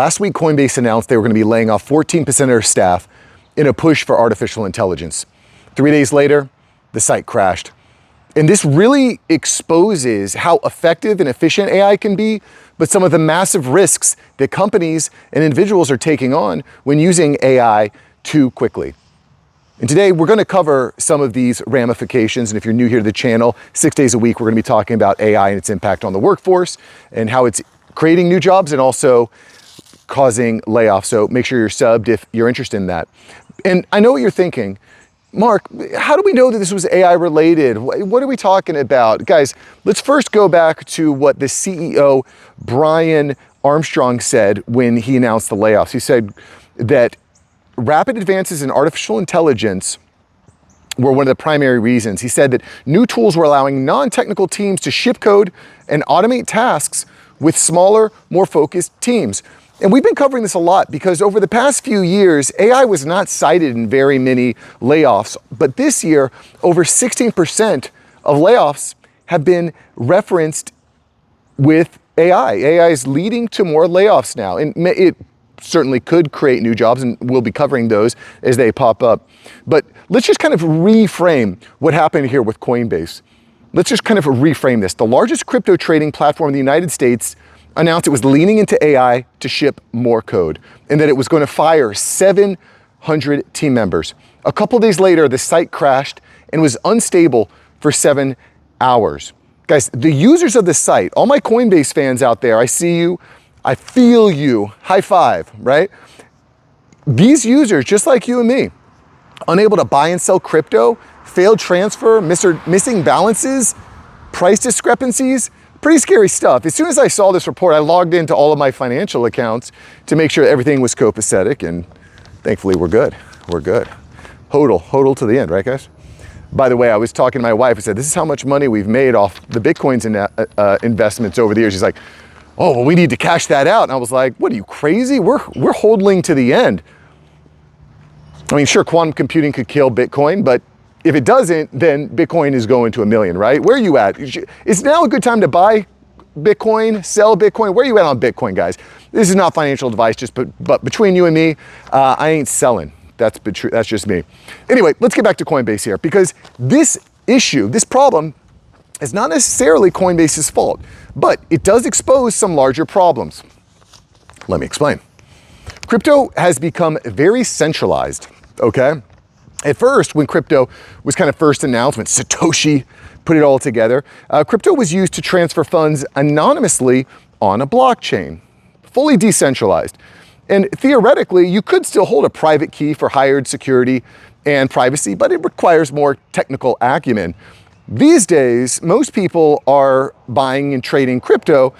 Last week, Coinbase announced they were going to be laying off 14% of their staff in a push for artificial intelligence. 3 days later, the site crashed. And this really exposes how effective and efficient AI can be, but some of the massive risks that companies and individuals are taking on when using AI too quickly. And today we're going to cover some of these ramifications. And if you're new here to the channel, 6 days a week, we're going to be talking about AI and its impact on the workforce and how it's creating new jobs and also causing layoffs. So make sure you're subbed if you're interested in that. And I know what you're thinking. Mark, how do we know that this was AI related? What are we talking about? Guys, let's first go back to what the CEO, Brian Armstrong, said when he announced the layoffs. He said that rapid advances in artificial intelligence were one of the primary reasons. He said that new tools were allowing non-technical teams to ship code and automate tasks with smaller, more focused teams. And we've been covering this a lot because over the past few years, AI was not cited in very many layoffs. But this year, over 16% of layoffs have been referenced with AI. AI is leading to more layoffs now. And it certainly could create new jobs, and we'll be covering those as they pop up. But let's just kind of reframe what happened here with Coinbase. Let's just kind of reframe this. The largest crypto trading platform in the United States announced it was leaning into AI to ship more code and that it was going to fire 700 team members. A couple days later, the site crashed and was unstable for 7 hours. Guys, the users of the site, all my Coinbase fans out there, I see you, I feel you, high five, right? These users, just like you and me, unable to buy and sell crypto, failed transfer, missing balances, price discrepancies, pretty scary stuff. As soon as I saw this report, I logged into all of my financial accounts to make sure everything was copacetic, and thankfully we're good. We're good. Hodl to the end, right guys? By the way, I was talking to my wife. I said, this is how much money we've made off the Bitcoin's investments over the years. She's like, oh, well, we need to cash that out. And I was like, what are you, crazy? We're hodling to the end. I mean, sure, quantum computing could kill Bitcoin, but if it doesn't, then Bitcoin is going to 1 million, right? Where are you at? Is now a good time to buy Bitcoin, sell Bitcoin? Where are you at on Bitcoin, guys? This is not financial advice, but between you and me, I ain't selling. That's just me. Anyway, let's get back to Coinbase here, because this issue, this problem, is not necessarily Coinbase's fault, but it does expose some larger problems. Let me explain. Crypto has become very centralized, okay? At first, when crypto was kind of first announced, when Satoshi put it all together, crypto was used to transfer funds anonymously on a blockchain, fully decentralized. And theoretically, you could still hold a private key for higher security and privacy, but it requires more technical acumen. These days, most people are buying and trading crypto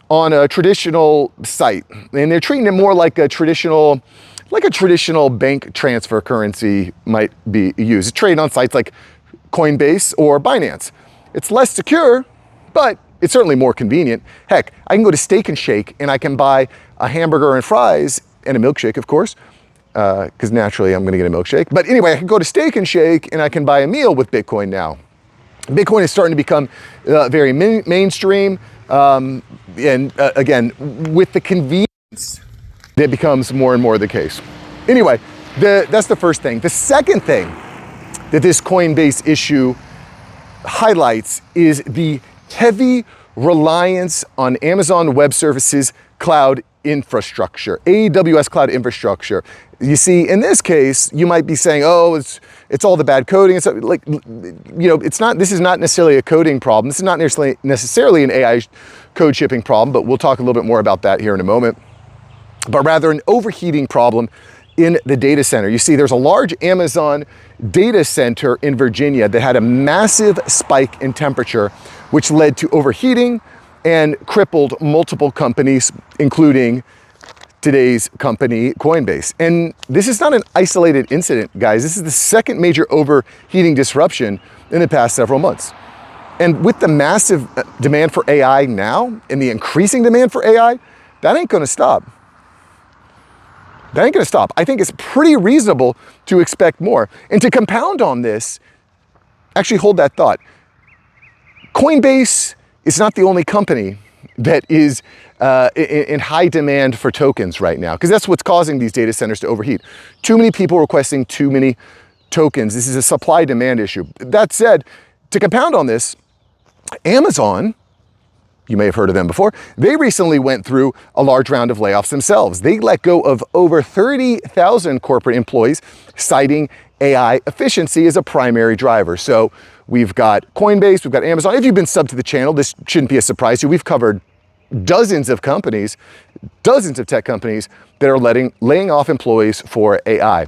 on a traditional site, and they're treating it more like a traditional bank transfer currency might be used. It's traded on sites like Coinbase or Binance. It's less secure, but it's certainly more convenient. Heck, I can go to Steak and Shake and I can buy a hamburger and fries and a milkshake, of course, because naturally I'm gonna get a milkshake. But anyway, I can go to Steak and Shake and I can buy a meal with Bitcoin now. Bitcoin is starting to become very mainstream. Again, with the convenience, that becomes more and more the case. Anyway, that's the first thing. The second thing that this Coinbase issue highlights is the heavy reliance on Amazon Web Services cloud infrastructure, AWS cloud infrastructure. You see, in this case, you might be saying, oh, it's all the bad coding. It's like, you know, this is not necessarily a coding problem. This is not necessarily an AI code shipping problem, but we'll talk a little bit more about that here in a moment. But rather an overheating problem in the data center. You see, there's a large Amazon data center in Virginia that had a massive spike in temperature, which led to overheating and crippled multiple companies, including today's company, Coinbase. And this is not an isolated incident, guys. This is the second major overheating disruption in the past several months. And with the massive demand for AI now and the increasing demand for AI, that ain't gonna stop. That ain't gonna stop. I think it's pretty reasonable to expect more. And to compound on this, actually hold that thought. Coinbase is not the only company that is in high demand for tokens right now, because that's what's causing these data centers to overheat. Too many people requesting too many tokens. This is a supply-demand issue. That said, to compound on this, Amazon, you may have heard of them before, they recently went through a large round of layoffs themselves. They let go of over 30,000 corporate employees, citing AI efficiency as a primary driver. So we've got Coinbase, we've got Amazon. If you've been subbed to the channel, this shouldn't be a surprise to you. We've covered dozens of companies, dozens of tech companies that are laying off employees for AI.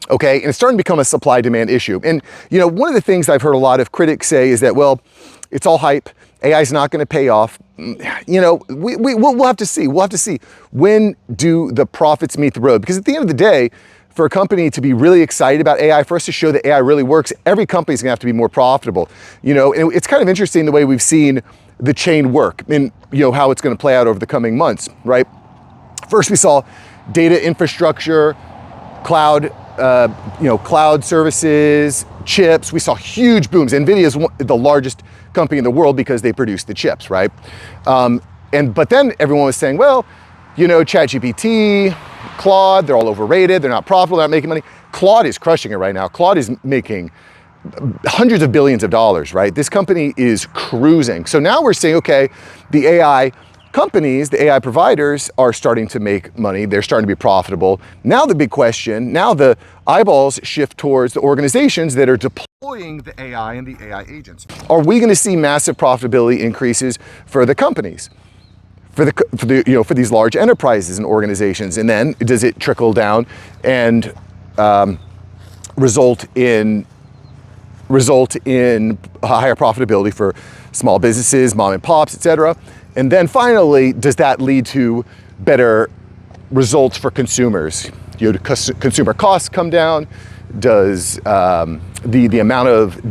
Okay, and it's starting to become a supply-demand issue. And one of the things I've heard a lot of critics say is that, well, it's all hype. AI is not going to pay off. We'll have to see. We'll have to see. When do the profits meet the road? Because at the end of the day, for a company to be really excited about AI, for us to show that AI really works, every company is going to have to be more profitable. And it's kind of interesting the way we've seen the chain work and how it's going to play out over the coming months, right? First, we saw data infrastructure, cloud services, chips. We saw huge booms. NVIDIA is the largest company in the world because they produce the chips, right? But then everyone was saying, well, ChatGPT, Claude, they're all overrated. They're not profitable. They're not making money. Claude is crushing it right now. Claude is making hundreds of billions of dollars, right? This company is cruising. So now we're saying, okay, the AI companies, the AI providers are starting to make money. They're starting to be profitable. Now the big question, now the eyeballs shift towards the organizations that are deploying the AI and the AI agents. Are we going to see massive profitability increases for the companies, for these large enterprises and organizations? And then does it trickle down and result in higher profitability for small businesses, mom and pops, etc.? And then finally, does that lead to better results for consumers? Consumer costs come down? Does the amount of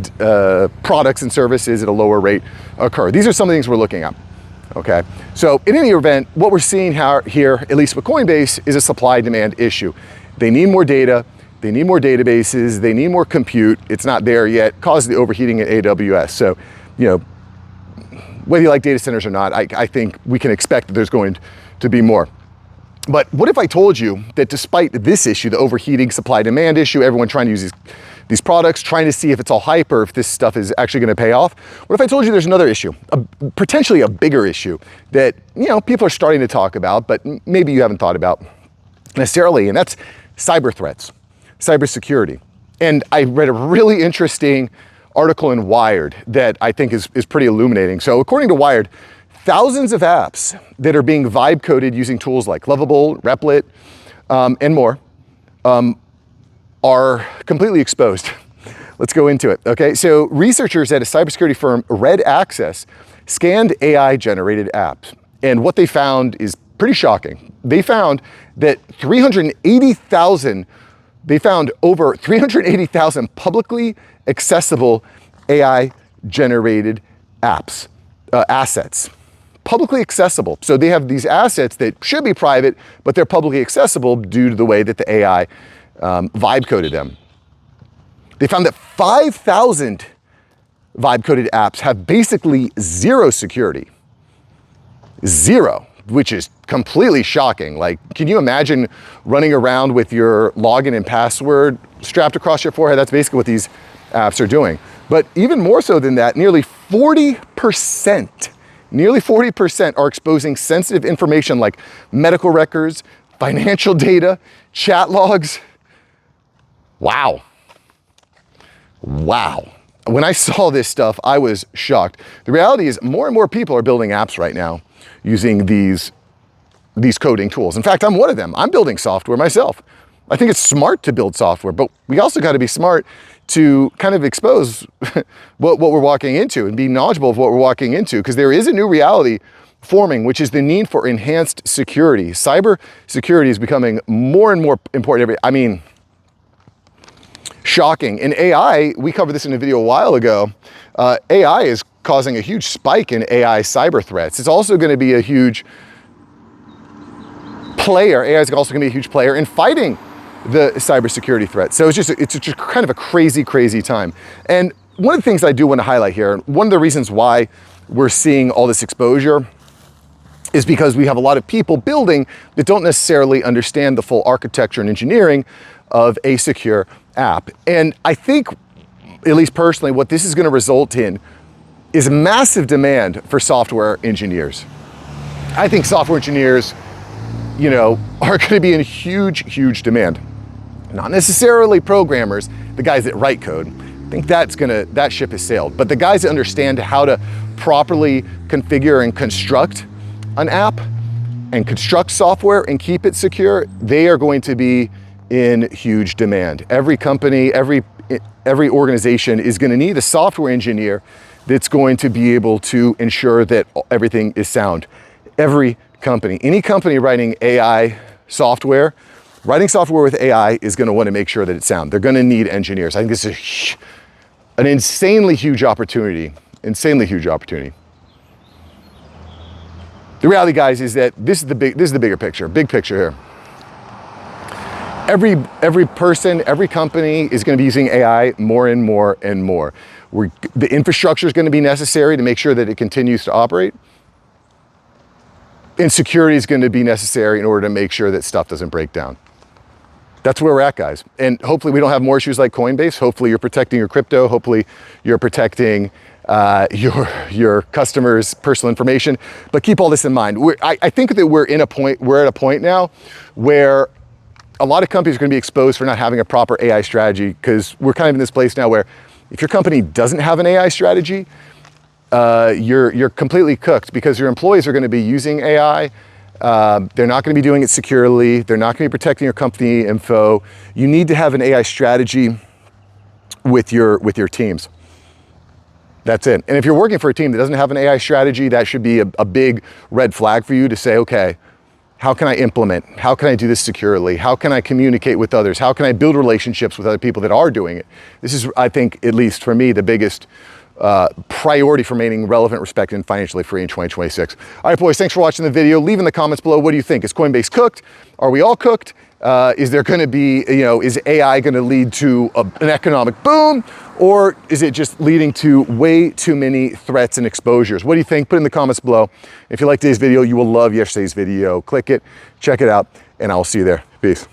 products and services at a lower rate occur? These are some of the things we're looking at. Okay, so in any event, what we're seeing here, at least with Coinbase, is a supply-demand issue. They need more data, they need more databases, they need more compute. It's not there yet, causes the overheating at AWS. So, whether you like data centers or not, I think we can expect that there's going to be more. But what if I told you that despite this issue, the overheating supply-demand issue, everyone trying to use these products, trying to see if it's all hype or if this stuff is actually going to pay off? What if I told you there's another issue, potentially a bigger issue that people are starting to talk about, but maybe you haven't thought about necessarily, and that's cyber threats, cybersecurity. And I read a really interesting article in Wired that I think is pretty illuminating. So according to Wired, thousands of apps that are being vibe coded using tools like Lovable, Replit, and more are completely exposed. Let's go into it. Okay, so researchers at a cybersecurity firm, Red Access, scanned AI-generated apps. And what they found is pretty shocking. They found that over 380,000 publicly accessible AI-generated apps, assets. Publicly accessible. So they have these assets that should be private, but they're publicly accessible due to the way that the AI vibe coded them. They found that 5,000 vibe coded apps have basically zero security. Zero, which is completely shocking. Like, can you imagine running around with your login and password strapped across your forehead? That's basically what these apps are doing. But even more so than that, nearly 40% are exposing sensitive information like medical records, financial data, chat logs. Wow. When I saw this stuff, I was shocked. The reality is more and more people are building apps right now using these coding tools. In fact, I'm one of them. I'm building software myself. I think it's smart to build software, but we also got to be smart to kind of expose what we're walking into and be knowledgeable of what we're walking into, because there is a new reality forming, which is the need for enhanced security. Cyber security is becoming more and more important. I mean, shocking. In AI, we covered this in a video a while ago, AI is causing a huge spike in AI cyber threats. It's also going to be a huge player. AI is also going to be a huge player in fighting the cybersecurity threat. So it's just kind of a crazy time. And one of the things I do want to highlight here, one of the reasons why we're seeing all this exposure is because we have a lot of people building that don't necessarily understand the full architecture and engineering of a secure app. And I think, at least personally, what this is going to result in is massive demand for software engineers. I think software engineers, are going to be in huge, huge demand. Not necessarily programmers, the guys that write code. I think that ship has sailed. But the guys that understand how to properly configure and construct an app and construct software and keep it secure, they are going to be in huge demand. Every company, every organization is going to need a software engineer that's going to be able to ensure that everything is sound. Every company, any company writing AI software, writing software with AI is going to want to make sure that it's sound. They're going to need engineers. I think this is an insanely huge opportunity. The reality, guys, is that this is the bigger picture. Big picture here. Every person, every company is going to be using AI more and more and more. The infrastructure is going to be necessary to make sure that it continues to operate. And security is going to be necessary in order to make sure that stuff doesn't break down. That's where we're at, guys. And hopefully we don't have more issues like Coinbase. Hopefully you're protecting your crypto. Hopefully you're protecting your customers' personal information. But keep all this in mind. I think that we're at a point now where a lot of companies are going to be exposed for not having a proper AI strategy, because we're kind of in this place now where if your company doesn't have an AI strategy, you're completely cooked, because your employees are going to be using AI. They're not going to be doing it securely. They're not going to be protecting your company info. You need to have an AI strategy with your teams. That's it. And if you're working for a team that doesn't have an AI strategy, that should be a big red flag for you to say, okay, how can I implement? How can I do this securely? How can I communicate with others? How can I build relationships with other people that are doing it? This is, I think, at least for me, the biggest priority for remaining relevant, respected, and financially free in 2026. All right, boys, thanks for watching the video. Leave in the comments below, what do you think? Is Coinbase cooked? Are we all cooked? Is there going to be, is AI going to lead to an economic boom? Or is it just leading to way too many threats and exposures? What do you think? Put in the comments below. If you like today's video, you will love yesterday's video. Click it, check it out, and I will see you there. Peace.